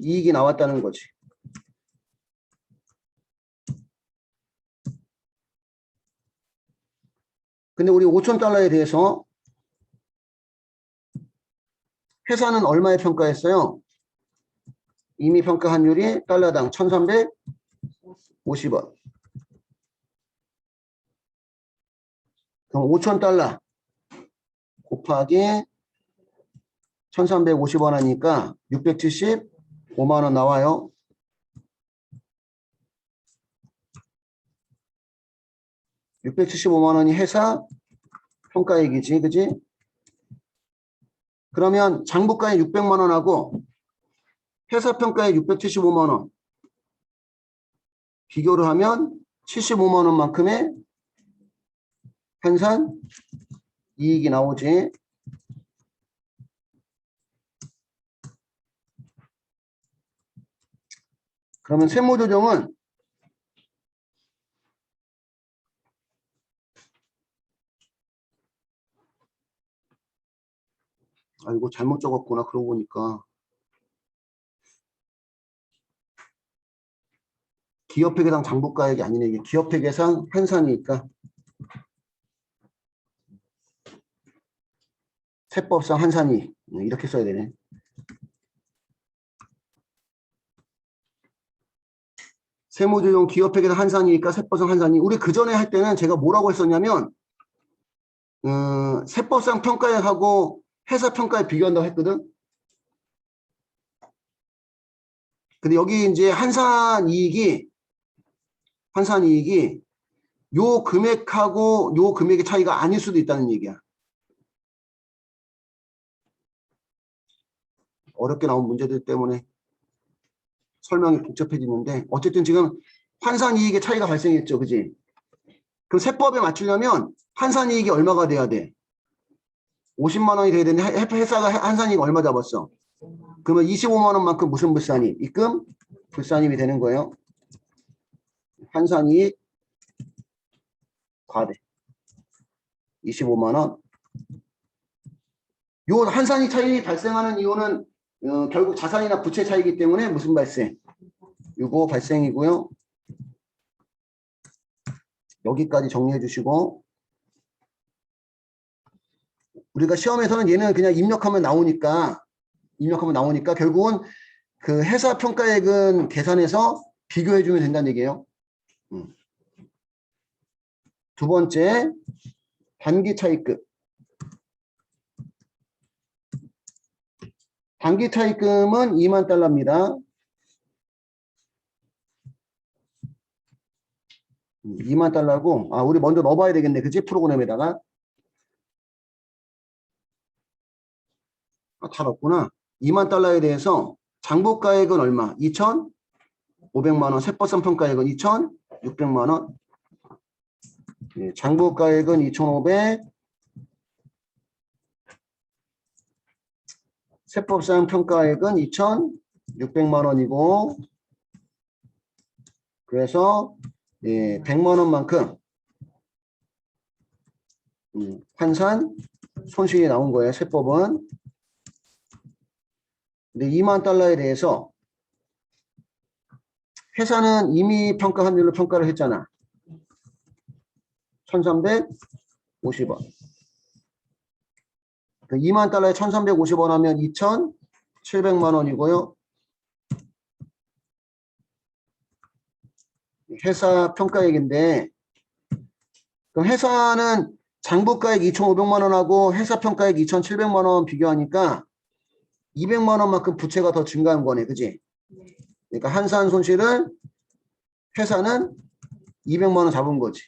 이익이 나왔다는 거지. 근데 우리 5,000달러에 대해서 회사는 얼마에 평가했어요? 이미 평가 환율이 달러당 1,350원. 그럼 5,000달러 곱하기 1,350원 하니까 675만 원 나와요. (675만 원이) 회사 평가액이지, 그지? 그러면 장부가액 600만 원하고 회사 평가액 675만 원 비교를 하면 75만 원만큼의 환산 이익이 나오지. 그러면 세무 조정은 이거 잘못 적었구나. 그러고 보니까 기업회계상 장부가액이 아니네. 이게 기업회계상 한산이니까 세법상 한산이 이렇게 써야 되네. 세무조정 기업회계상 한산이니까 세법상 한산이. 우리 그 전에 할 때는 제가 뭐라고 했었냐면 세법상 평가액하고 회사 평가액 비교한다고 했거든. 근데 여기 이제 한산이익이 요 금액하고 요 금액의 차이가 아닐 수도 있다는 얘기야. 어렵게 나온 문제들 때문에 설명이 복잡해지는데 어쨌든 지금 환산이익의 차이가 발생했죠. 그지? 그럼 세법에 맞추려면 환산이익이 얼마가 돼야 돼? 50만 원이 돼야 되는데 회사가 환산이익 얼마 잡았어? 그러면 25만 원만큼 무슨 불산입? 입금 불산입이 되는 거예요. 환산이익 과대 25만 원. 요 환산이익 차이 발생하는 이유는 결국 자산이나 부채 차이기 때문에 무슨 발생? 요거 발생이고요. 여기까지 정리해 주시고 우리가 시험에서는 얘는 그냥 입력하면 나오니까 결국은 그 회사 평가액은 계산해서 비교해 주면 된다는 얘기예요. 두 번째 단기 차입금. 단기 차입금은 2만 달러입니다. 2만 달러고 우리 먼저 넣어봐야 되겠네. 그치? 프로그램에다가 다 넣었구나. 2만 달러에 대해서 장부가액은 얼마? 2,500만 원. 세법상 평가액은 2,600만 원. 장부가액은 2,500. 세법상 평가액은 2,600만 원이고 그래서 100만 원만큼 환산 손실이 나온 거예요. 세법은. 근데 2만 달러에 대해서 회사는 이미 평가 환율로 평가를 했잖아. 1,350원. 2만 달러에 1,350원 하면 2,700만 원이고요. 회사 평가액인데 그럼 회사는 장부가액 2,500만 원하고 회사 평가액 2,700만 원 비교하니까 200만 원만큼 부채가 더 증가한 거네. 그지? 그러니까 한산 손실을 회사는 200만 원 잡은 거지.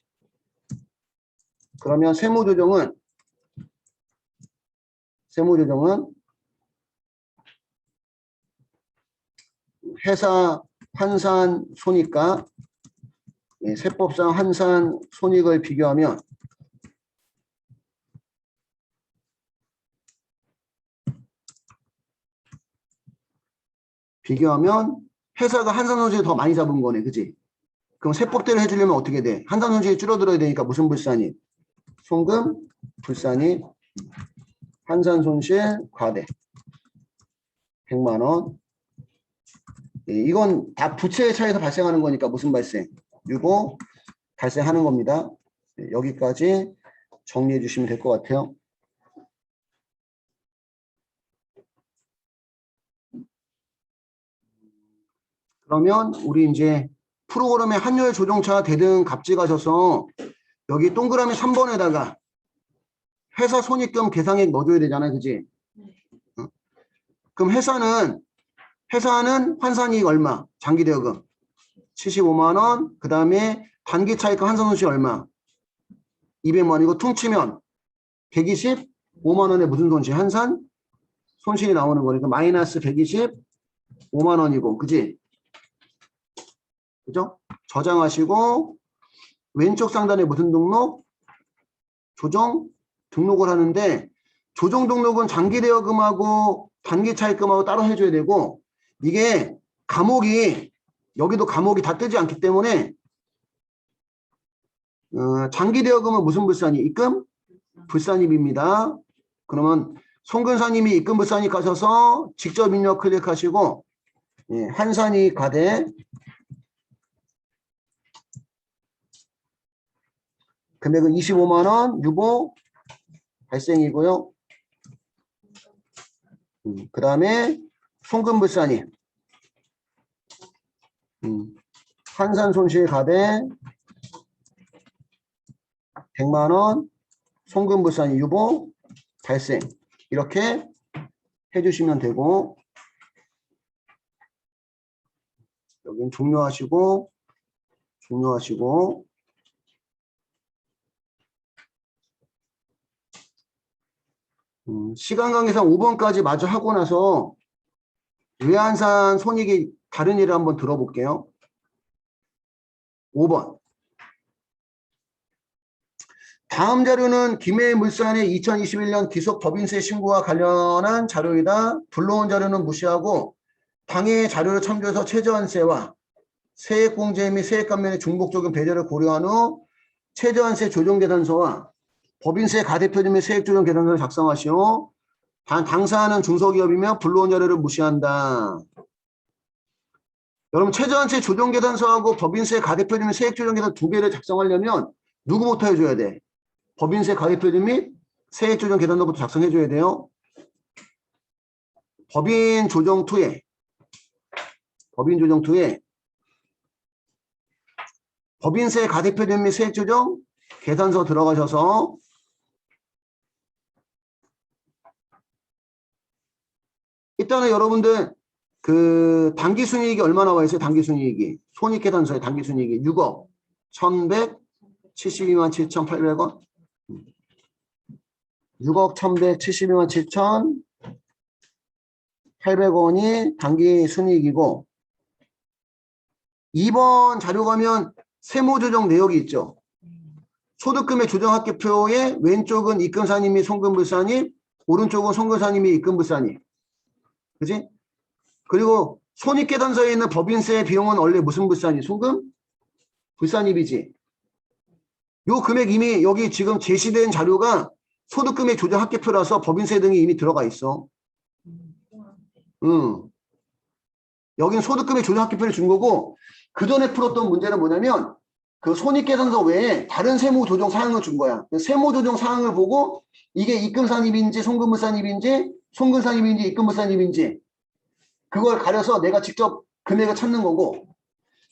그러면 세무조정은 회사 환산 손익과 세법상 환산 손익을 비교하면 회사가 한산 손실을 더 많이 잡은 거네. 그지? 그럼 세법대로 해주려면 어떻게 돼? 한산 손실이 줄어들어야 되니까 무슨 불산입? 송금 불산입. 한산 손실 과대 100만 원. 이건 다 부채의 차이에서 발생하는 거니까 무슨 발생? 유보 발생하는 겁니다. 여기까지 정리해 주시면 될 것 같아요. 그러면 우리 이제 프로그램의 환율 조정차 대등 값지 가셔서 여기 동그라미 3번에다가 회사 손익금 계상액 넣어줘야 되잖아요. 그지? 그럼 회사는 환산이익 얼마? 장기대여금 75만 원. 그 다음에 단기차익금 환산손실 얼마? 200만 원. 이거 퉁치면 125만 원의 무슨 손실? 한산 손실이 나오는 거니까 마이너스 125만 원이고, 그지? 그죠? 저장하시고 왼쪽 상단에 무슨 등록? 조정 등록을 하는데 조정 등록은 장기대여금하고 단기차익금하고 따로 해줘야 되고 이게 과목이 여기도 감옥이 다 뜨지 않기 때문에 장기대여금은 무슨 불산이? 입금? 불산입입니다. 그러면 송근사님이 입금 불산이 가셔서 직접 입력 클릭하시고 예, 한산이 가대 금액은 25만 원 유보 발생이고요. 그 다음에 송금불산이 한산 손실 가대 100만 원 송금불산이 유보 발생 이렇게 해주시면 되고 여기는 종료하시고 시간 관계상 5번까지 마저 하고 나서 외환산 손익이 다른 일을 한번 들어볼게요. 5번. 다음 자료는 김해물산의 2021년 기속 법인세 신고와 관련한 자료이다. 불러온 자료는 무시하고 당해 자료를 참조해서 최저한세와 세액공제 및 세액감면의 중복 적용 배제를 고려한 후 최저한세 조정계산서와 법인세 가대표님 및 세액조정계산서를 작성하시오. 당사하는 중소기업이며 불러온 자료를 무시한다. 여러분 최저한세 조정계산서하고 법인세 가대표님 및 세액조정계산 두 개를 작성하려면 누구부터 해줘야 돼? 법인세 가대표님 및 세액조정계산서부터 작성해줘야 돼요. 법인조정2에 법인세 가대표님 및 세액조정 계산서 들어가셔서 일단은 여러분들 그 당기순이익이 얼마 나와 있어요? 당기순이익이 손익계산서에 당기순이익이 6억 1172만 7,800원 6억 1172만 7,800원이 당기순이익이고 2번 자료 가면 세무조정 내역이 있죠. 소득금의 조정합계표에 왼쪽은 입금산입 및 송금불산입 오른쪽은 송금산입 및 입금불산입 그지? 그리고 손익계산서에 있는 법인세 비용은 원래 무슨 불산이? 송금? 불산입이지. 요 금액 이미 여기 지금 제시된 자료가 소득금의 조정합계표라서 법인세 등이 이미 들어가 있어. 여긴 소득금의 조정합계표를 준 거고 그 전에 풀었던 문제는 뭐냐면 그 손익계산서 외에 다른 세무조정 사항을 준 거야. 세무조정 사항을 보고 이게 입금산입인지 송금불산입인지 송금산입인지 입금불산입인지 그걸 가려서 내가 직접 금액을 찾는 거고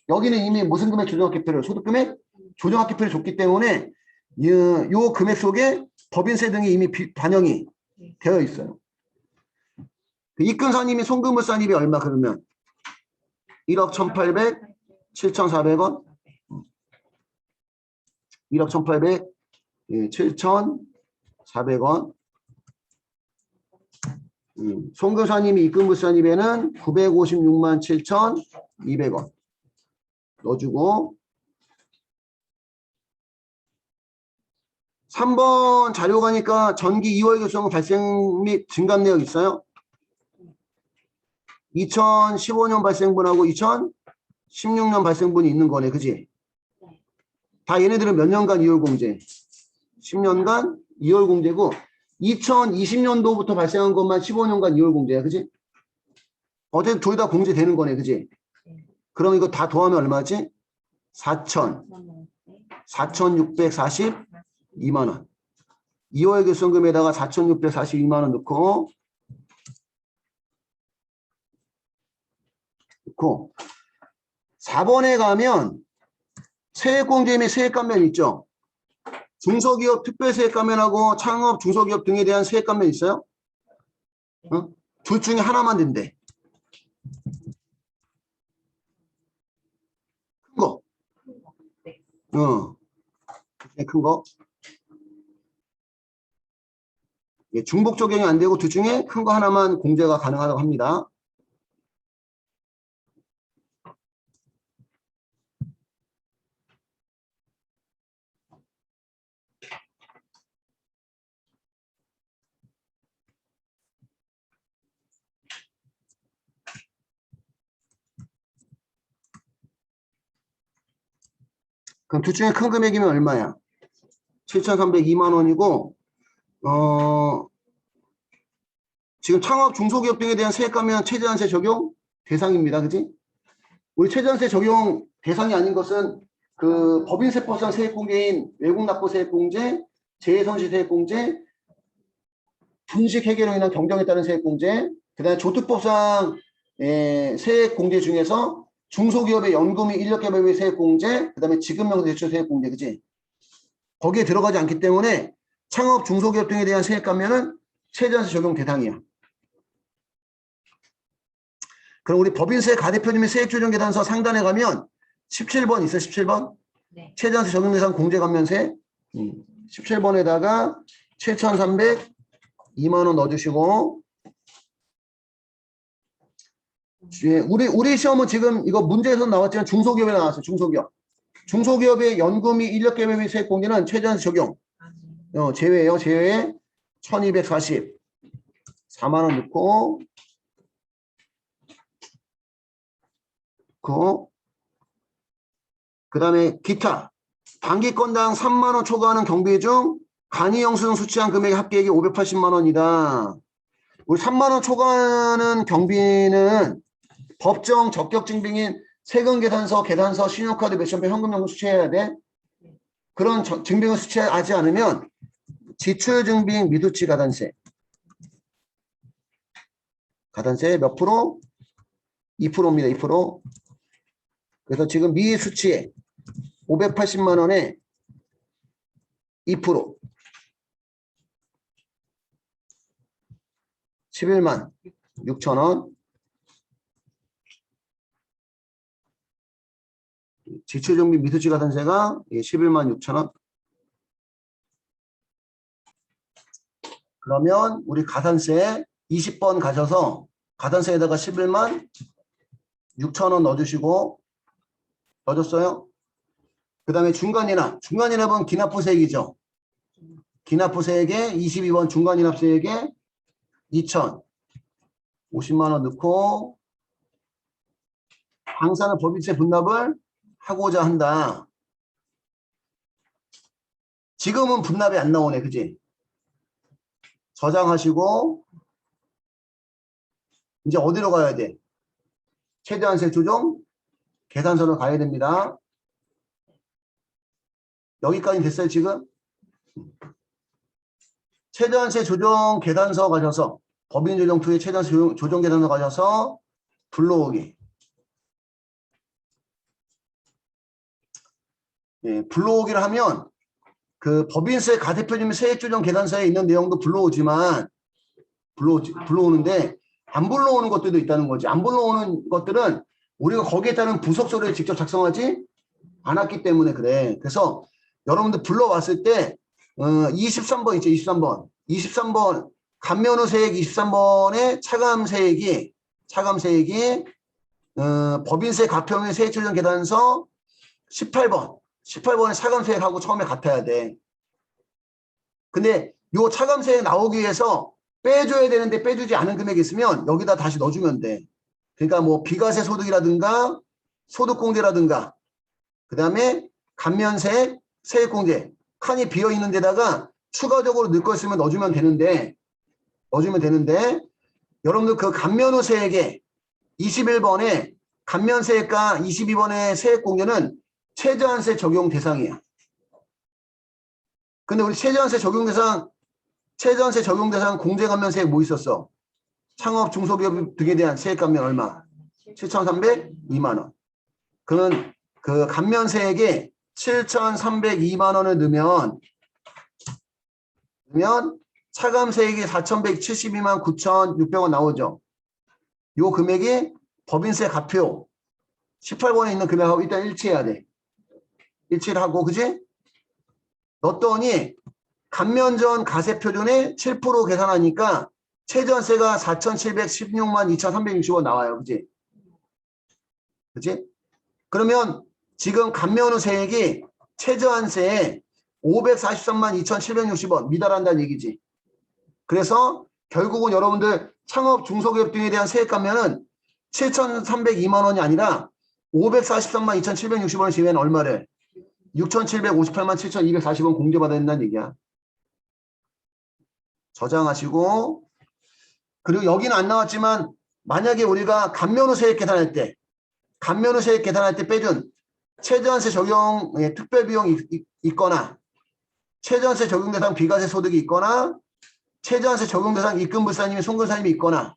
여기는 이미 무슨 금액 조정합계표를 소득금액 조정합계표를 줬기 때문에 요 금액 속에 법인세 등이 이미 반영이 되어 있어요. 입금산입이 송금불산입이 얼마 그러면 1억 1,800 7,400원 1억 1,800 7,400원 송금산입이 입금불산입에는 956만 7,200원 넣어주고 3번 자료 가니까 전기 2월 교수금 발생 및 증감 내역 있어요? 2015년 발생분하고 2016년 발생분이 있는 거네. 그지? 다 얘네들은 몇 년간 2월 공제? 10년간 2월 공제고 2020년도부터 발생한 것만 15년간 2월 공제야. 그지? 어쨌든 둘 다 공제되는 거네. 그지? 그럼 이거 다 더하면 얼마지? 4,642만 원. 2월 결손금에다가 4,642만 원 넣고 4번에 가면 세액공제 및 세액감면 있죠. 중소기업 특별세액감면하고 창업 중소기업 등에 대한 세액감면 있어요? 둘 중에 하나만 된대. 큰 거. 큰 거. 중복 적용이 안 되고 둘 중에 큰 거 하나만 공제가 가능하다고 합니다. 그럼 둘 중에 큰 금액이면 얼마야? 7,302만 원이고, 지금 창업 중소기업 등에 대한 세액감면 최저한세 적용 대상입니다. 그지? 우리 최저한세 적용 대상이 아닌 것은 그 법인세법상 세액공제인 외국납부세액공제, 재해손실세액공제, 분식 회계로 인한 경정에 따른 세액공제, 그 다음에 조특법상 세액공제 중에서 중소기업의 연금 및 인력개발비 세액공제, 그 다음에 지급명세대출 세액공제, 그지? 거기에 들어가지 않기 때문에 창업 중소기업 등에 대한 세액감면은 최저한세 적용 대상이야. 그럼 우리 법인세 가대표님 및 세액조정계산서 상단에 가면 17번 있어, 17번? 네. 최저한세 적용 대상 공제감면세 17번에다가 7,302만 원 넣어주시고, 예, 우리 시험은 지금 이거 문제에서 나왔지만 중소기업에 나왔어요. 중소기업. 중소기업의 연금 및 인력개발 및 세액 공제는 최저한세 적용. 제외예요. 제외 1,244만 원 넣고, 그 다음에 기타. 단기 건당 3만 원 초과하는 경비 중 간이 영수증 수취한 금액의 합계액이 580만 원이다. 우리 3만 원 초과하는 경비는 법정 적격 증빙인 세금 계산서, 계산서, 신용카드, 매천표, 현금연금 수취해야 돼. 그런 증빙을 수취하지 않으면 지출 증빙 미수치 가산세. 가산세 몇 프로? 2%입니다. 2%. 그래서 지금 미수치에 580만 원에 2%. 11만 6천 원. 지출정비 미수치 가산세가 11만 6천 원. 그러면 우리 가산세 20번 가셔서 가산세에다가 11만 6천 원 넣어주시고, 넣어줬어요? 그 다음에 중간인합은 기납부세액이죠. 기납부세액에 22번 중간인합세액에 2천 50만 원 넣고, 당사는 법인세 분납을 하고자 한다. 지금은 분납이 안 나오네. 그지? 저장하시고 이제 어디로 가야 돼? 최대한세 조정 계산서로 가야 됩니다. 여기까지 됐어요. 지금 최대한세 조정 계산서 가셔서 법인조정 투의 최대한세 조정 계산서 가셔서 불러오기. 불러오기를 하면 그 법인세 가대표님 세액조정 계산서에 있는 내용도 불러오지만 불러오는데 안 불러오는 것들도 있다는 거지. 안 불러오는 것들은 우리가 거기에 따른 부속서류를 직접 작성하지 않았기 때문에 그래. 그래서 여러분들 불러왔을 때 23번 있죠. 23번 감면후 세액 23번의 차감세액이 법인세 가표및 세액조정 계산서 18번의 차감세액하고 처음에 같아야 돼. 근데 요 차감세액 나오기 위해서 빼줘야 되는데 빼주지 않은 금액이 있으면 여기다 다시 넣어주면 돼. 그러니까 뭐 비과세 소득이라든가 소득공제라든가 그 다음에 감면세액, 세액공제 칸이 비어있는 데다가 추가적으로 넣을 거 있으면 넣어주면 되는데 여러분들 그 감면후 세액에 21번에 감면세액과 22번의 세액공제는 최저한세 적용 대상이야. 근데 우리 최저한세 적용 대상 공제감면세액 뭐 있었어? 창업 중소기업 등에 대한 세액감면 얼마? 7,302만 원. 그는 그 감면세액에 7,302만 원을 넣으면 차감세액이 4,172만 9,600원 나오죠. 요 금액이 법인세 가표 18번에 있는 금액하고 일단 일치해야 돼. 일치를 하고, 그지? 넣었더니 감면전 가세표준에 7% 계산하니까 최저한세가 4,716만 2,360원 나와요. 그지? 그지? 그러면 지금 감면후 세액이 최저한세에 543만 2,760원 미달한다는 얘기지. 그래서 결국은 여러분들 창업 중소기업 등에 대한 세액 감면은 7,302만 원이 아니라 543만 2,760원을 제외한 얼마를? 6,758만 7,240원 공제받아야 된다는 얘기야. 저장하시고, 그리고 여기는 안 나왔지만 만약에 우리가 간면후 세액 계산할 때 빼준 최저한세 적용 특별비용이 있거나 최저한세 적용 대상 비과세 소득이 있거나 최저한세 적용 대상 입금불사님이 송금사님이 있거나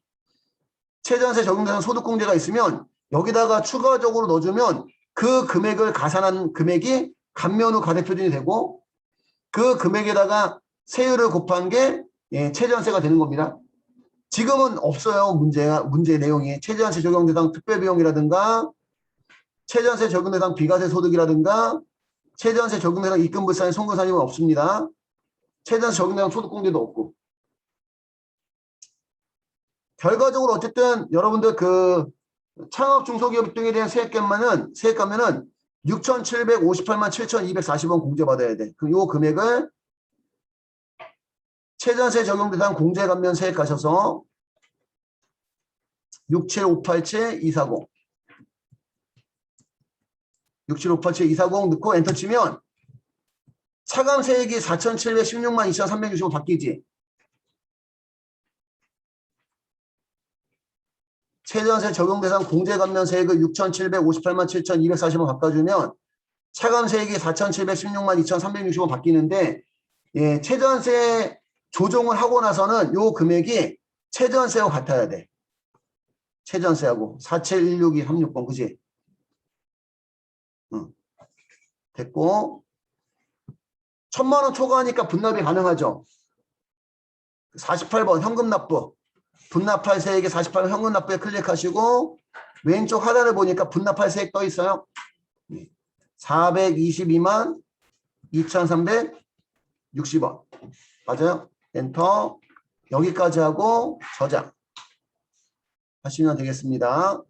최저한세 적용 대상 소득공제가 있으면 여기다가 추가적으로 넣어주면 그 금액을 가산한 금액이 간면후 가세표준이 되고 그 금액에다가 세율을 곱한 게 최저한세가 되는 겁니다. 지금은 없어요. 문제 내용이 최저한세 적용 대상 특별비용이라든가 최저한세 적용 대상 비과세 소득이라든가 최저한세 적용 대상 입금불사님 송금사님은 없습니다. 최저한세 적용 대상 소득공제도 없고 결과적으로 어쨌든 여러분들 그 창업 중소기업 등에 대한 세액감면은 6,758만 7,240원 공제받아야 돼. 그럼 요 금액을 최저한세 적용 대상 공제감면 세액 가셔서 67587-240 67587-240 넣고 엔터 치면 차감 세액이 4,716만 2,360원 바뀌지. 최저한세 적용 대상 공제감면 세액을 6,758만 7,240원 바꿔주면 차감 세액이 4,716만 2,360원 바뀌는데 최저한세 조정을 하고 나서는 요 금액이 최저한세하고 같아야 돼. 최저한세하고 4716-236번 그지? 응. 됐고 1,000만 원 초과하니까 분납이 가능하죠. 48번 현금 납부 분납할 세액의 48번 현금 납부에 클릭하시고 왼쪽 하단을 보니까 분납할 세액 떠 있어요. 422만 2,360원 맞아요? 엔터 여기까지 하고 저장 하시면 되겠습니다.